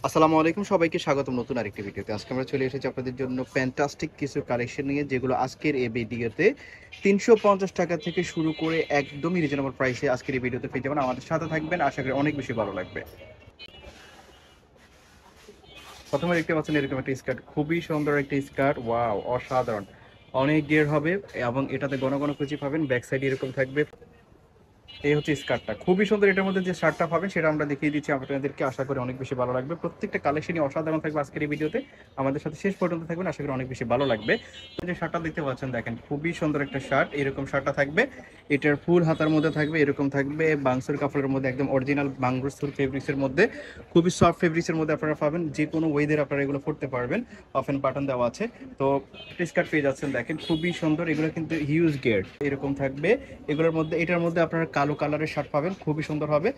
আসসালামু আলাইকুম, সবাইকে স্বাগতম নতুন আরেকটি ভিডিওতে। আজকে আমরা চলে এসেছি আপনাদের জন্য ফ্যান্টাস্টিক কিছু কালেকশন নিয়ে, যেগুলো আজকের এই ভিডিওতে ৩৫০ টাকা থেকে শুরু করে একদমই রিজনেবল প্রাইসে আজকের এই ভিডিওতে পেয়ে যাবেন। আমাদের সাথে থাকবেন, আশা করি অনেক বেশি ভালো লাগবে। প্রথমে দেখতে পাচ্ছেন এরকম একটা স্কার্ট, খুবই সুন্দর একটা স্কার্ট, ওয়াও অসাধারণ। অনেক গিয়ার হবে এবং এটাতে ঘন ঘন কুচি পাবেন, ব্যাক সাইড এরকম থাকবে। এই হচ্ছে স্কার্টটা, খুবই সুন্দর। এটার মধ্যে যে শার্টটা পাবেন সেটা আমরা দেখিয়ে দিচ্ছি আপনাদেরকে, আশা করি অনেক বেশি ভালো লাগবে। প্রত্যেকটা কালেকশনই অসাধারণ থাকবে আজকের এই ভিডিওতে। আমাদের সাথে শেষ পর্যন্ত থাকবেন, আশা করি অনেক বেশি ভালো লাগবে। তো যে শার্টটা দেখতে পাচ্ছেন, দেখেন খুবই সুন্দর একটা শার্ট, এরকম শার্টটা থাকবে। এটার ফুল হাতার মধ্যে থাকবে, এরকম থাকবে বাংসুর কাপড়ের মধ্যে, একদম অরিজিনাল বাংসুর ফেব্রিক্সের মধ্যে, খুবই সফট ফেব্রিক্সের মধ্যে আপনারা পাবেন। যে কোনো ওয়েদের আপনারা এগুলো পড়তে পারবেন, অফেন বাটন দেওয়া আছে। তো স্কার্ট পেয়ে যাচ্ছেন, দেখেন খুবই সুন্দর। এগুলো কিন্তু হিউজ গেট এরকম থাকবে। এগুলোর মধ্যে, এটার মধ্যে আপনারা কালো কালারের শার্ট পাবেন, খুবই সুন্দর হবে।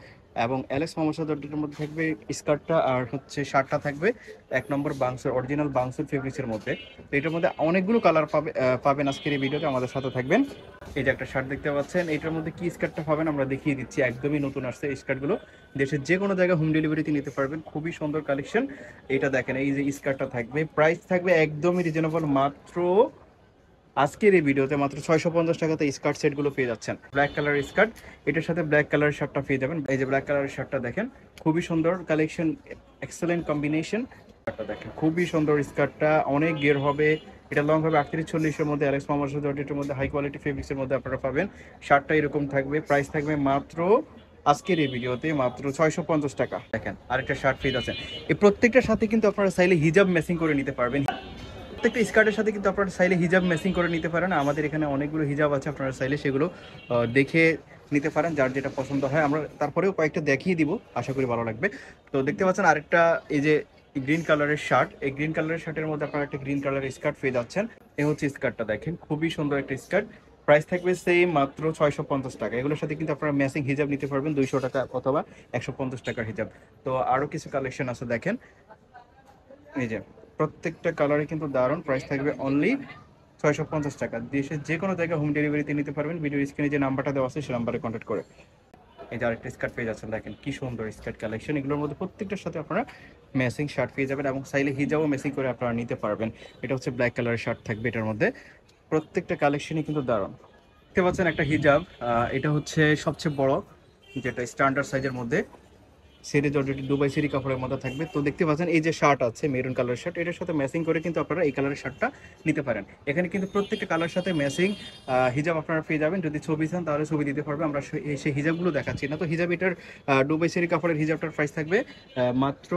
এবং এলএক্স মামা দরজার মধ্যে থাকবে স্কার্টটা, আর হচ্ছে শার্টটা থাকবে এক নম্বর বাংসুর, অরিজিনাল বাংসুর ফেব্রিক্সের মধ্যে। তো এটার মধ্যে অনেকগুলো কালার পাবেন আজকের এই ভিডিওতে, আমাদের সাথে থাকবেন। এই যে একটা শার্ট দেখতে পাচ্ছেন, এটার মধ্যে কি স্কার্টটা পাবেন আমরা দেখিয়ে দিচ্ছি। একদমই নতুন আসছে এই স্কার্টগুলো, দেশের যে কোনো জায়গায় হোম ডেলিভারিতে নিতে পারবেন, খুবই সুন্দর কালেকশন। এটা দেখেন, এই যে স্কার্টটা থাকবে, প্রাইস থাকবে একদমই রিজনেবল, মাত্র আজকের এই ভিডিওতে মাত্র 650 টাকাতে স্কার্ট সেটগুলো পেয়ে যাচ্ছেন। ব্ল্যাক কালারের স্কার্ট, এটার সাথে ব্ল্যাক কালারের শার্টটা পেয়ে যাবেন। এই যে ব্ল্যাক কালারের শার্টটা দেখেন, খুবই সুন্দর কালেকশন, এক্সেলেন্ট কম্বিনেশন। শার্টটা দেখেন খুবই সুন্দর, স্কার্টটা অনেক গিয়ার হবে। এটা লং হবে 38-40-এর মধ্যে, অ্যালেক্স মামার জর্জেটের মধ্যে, হাই কোয়ালিটি ফেব্রিক্সের মধ্যে আপনারা পাবেন। শার্টটা এরকম থাকবে, প্রাইস থাকবে মাত্র আজকের এই ভিডিওতে মাত্র 650 টাকা। দেখেন আরেকটা শার্ট পেয়ে যাচ্ছেন। এই প্রত্যেকটার সাথে কিন্তু আপনারা চাইলে হিজাব ম্যাচিং করে নিতে পারবেন। প্রত্যেকটা স্কার্টের সাথে কিন্তু আপনারা চাইলে হিজাব ম্যাচিং করে নিতে পারেন। আমাদের এখানে অনেকগুলো হিজাব আছে, আপনারা চাইলে সেগুলো দেখে নিতে পারেন, যার যেটা পছন্দ হয়। আমরা তারপরেও কয়েকটা দেখিয়ে দিব, আশা করি ভালো লাগবে। তো দেখতে পাচ্ছেন আরেকটা, এই যে গ্রিন কালারের শার্ট, এই গ্রিন কালারের শার্টের মধ্যে আপনারা একটা গ্রিন কালারের স্কার্ট পেয়ে যাচ্ছেন। এই হচ্ছে স্কার্টটা, দেখেন খুবই সুন্দর একটা স্কার্ট। প্রাইস থাকবে সেম, মাত্র 650 টাকা। এগুলোর সাথে কিন্তু আপনারা ম্যাচিং হিজাব নিতে পারবেন 200 টাকা অথবা 150 টাকার হিজাব। তো আরও কিছু কালেকশন আছে, দেখেন এই যে প্রত্যেকটা কালারে কিন্তু দারুণ। প্রাইস থাকবে অনলি 650 টাকা। দেশের যে কোনো জায়গায় হোম ডেলিভারিতে নিতে পারবেন। ভিডিও স্ক্রিনে যে নাম্বারটা দেওয়া আছে সেই নাম্বারে কন্ট্যাক্ট করে। এই যে আরেকটা স্কার্ট পেয়ে যাচ্ছেন, দেখেন কি সুন্দর স্কার্ট কালেকশন। এগুলোর মধ্যে প্রত্যেকটার সাথে আপনারা ম্যাচিং শার্ট পেয়ে যাবেন এবং চাইলে হিজাবও ম্যাচিং করে আপনারা নিতে পারবেন। এটা হচ্ছে ব্ল্যাক কালারের শার্ট থাকবে এটার মধ্যে। প্রত্যেকটা কালেকশনই কিন্তু দারুণ। দেখতে পাচ্ছেন একটা হিজাব, এটা হচ্ছে সবচেয়ে বড়, যেটা স্ট্যান্ডার্ড সাইজের মধ্যে, সেরি জর্জেটের দুবাই সেরি কাপড়ের মধ্যে থাকবে। তো দেখতে পাচ্ছেন এই যে শার্ট আছে, মেরুন কালার শার্ট, এটার সাথে ম্যাচিং করে কিন্তু আপনারা এই কালারের শার্টটা নিতে পারেন। এখানে কিন্তু প্রত্যেকটা কালার সাথে ম্যাচিং হিজাব আপনারা পেয়ে যাবেন। যদি ছবি চান তাহলে ছবি দিতে পারবে, আমরা সেই হিজাবগুলো দেখাচ্ছি না। তো হিজাব এটার দুবাই সেরি কাপড়ের হিজাবটার প্রাইস থাকবে মাত্র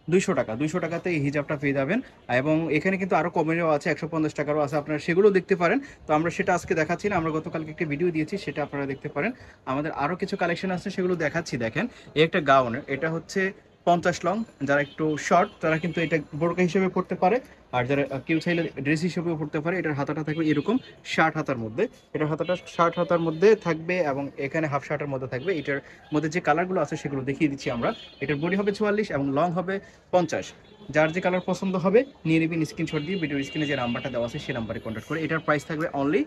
200 টাকা। 200 টাকাতে এই হিজাবটা পেয়ে যাবেন। এবং এখানে কিন্তু আরো কমেরও আছে, 150 টাকারও আছে, আপনারা সেগুলো দেখতে পারেন। তো আমরা সেটা আজকে দেখাচ্ছি না, আমরা গতকালকে একটা ভিডিও দিয়েছি, সেটা আপনারা দেখতে পারেন। আমাদের আরো কিছু কালেকশন আছে, সেগুলো দেখাচ্ছি। দেখেন এই একটা গাউন, এটা হচ্ছে 50 লং। যারা একটু শর্ট তারা কিন্তু এটা বোরকা হিসেবে পড়তে পারে, আর যারা কেউ চাইলে ড্রেস হিসেবেও পড়তে পারে। এটার হাতাটা থাকবে এরকম 60 হাতার মধ্যে, এটার হাতাটা 60 হাতার মধ্যে থাকবে এবং এখানে হাফ শার্টের মধ্যে থাকবে। এটার মধ্যে যে কালারগুলো আছে সেগুলো দেখিয়ে দিচ্ছি আমরা। এটার বডি হবে 44 এবং লং হবে 50। যার যে কালার পছন্দ হবে নিয়ে নেবেন, স্ক্রিনশট দিয়ে ভিডিওর স্ক্রিনে যে নাম্বারটা দেওয়া আছে সেই নাম্বারে কন্ট্যাক্ট করে। এটার প্রাইস থাকবে অনলি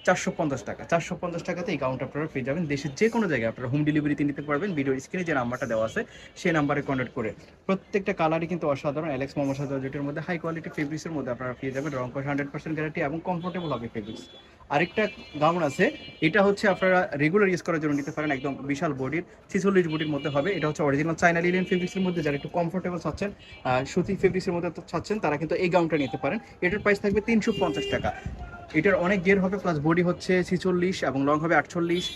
450 টাকা। 450 টাকাতে এই কাউন্ট আপনারা পেয়ে যাবেন। দেশের যে কোনো জায়গায় আপনারা হোম ডেলিভারিতে নিতে পারবেন। ভিডিওর স্ক্রিনে যে নাম্বারটা দেওয়া আছে সেই নাম্বারে কন্ট্যাক্ট করে। প্রত্যেকটা কালারই কিন্তু অসাধারণ। অ্যালেক্স মোহাম্মদ জর্জেটের মধ্যে হাই কোয়ালিটি ফেব্রিক্সের মধ্যে আপনারা পেয়ে যাবেন। রং কস 100% গ্যারান্টি এবং কমফোর্টেবল হবে ফেব্রিক্স। আরেকটা গাউন আছে, এটা হচ্ছে আপনারা রেগুলার ইউজ করার জন্য নিতে পারেন। একদম বিশাল বডির, 46 বডির মধ্যে হবে। এটা হচ্ছে অরিজিনাল চাইনা লিনেন ফেব্রিক্সের মধ্যে। যারা একটু কমফোর্টেবল চাচ্ছেন, সুতি ফেব্রিক্সের মধ্যে চাচ্ছেন, তারা কিন্তু এই গাউনটা নিতে পারেন। এটার প্রাইস থাকবে 350 টাকা। এটার অনেক গের হবে, প্লাস বডি হচ্ছে 46 এবং লং হবে 48।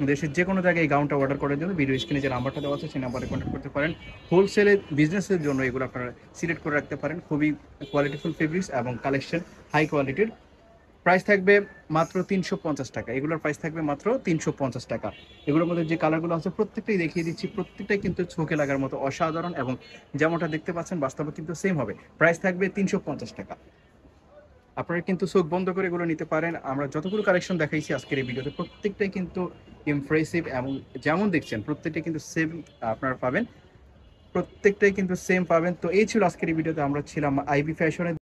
দেশের যে কোনো জায়গায় এই গাউনটা অর্ডার করার জন্য ভিডিও স্ক্রিনে যে নাম্বারটা দেওয়া আছে সেই নাম্বারে কন্ট্যাক্ট করতে পারেন। হোলসেলে বিজনেসের জন্য এগুলো আপনারা সিলেক্ট করে রাখতে পারেন। খুবই কোয়ালিটিফুল ফেব্রিক্স এবং কালেকশন হাই কোয়ালিটির। প্রাইস থাকবে মাত্র 350 টাকা। এগুলোর প্রাইস থাকবে মাত্র 350 টাকা। এগুলোর মধ্যে যে কালারগুলো আছে প্রত্যেকটাই দেখিয়ে দিচ্ছি, প্রত্যেকটাই কিন্তু চোখে লাগার মতো অসাধারণ এবং যেমনটা দেখতে পাচ্ছেন বাস্তবে কিন্তু সেম হবে। প্রাইস থাকবে 350 টাকা। আপনারা কিন্তু চোখ বন্ধ করে এগুলো নিতে পারেন। আমরা যতগুলো কালেকশন দেখাইছি আজকের এই ভিডিওতে প্রত্যেকটাই কিন্তু ইমপ্রেসিভ এবং যেমন দেখছেন প্রত্যেকটাই কিন্তু সেম আপনারা পাবেন। প্রত্যেকটাই কিন্তু সেম পাবেন। তো এই ছিল আজকের এই ভিডিওতে, আমরা ছিলাম আইবি ফ্যাশনে।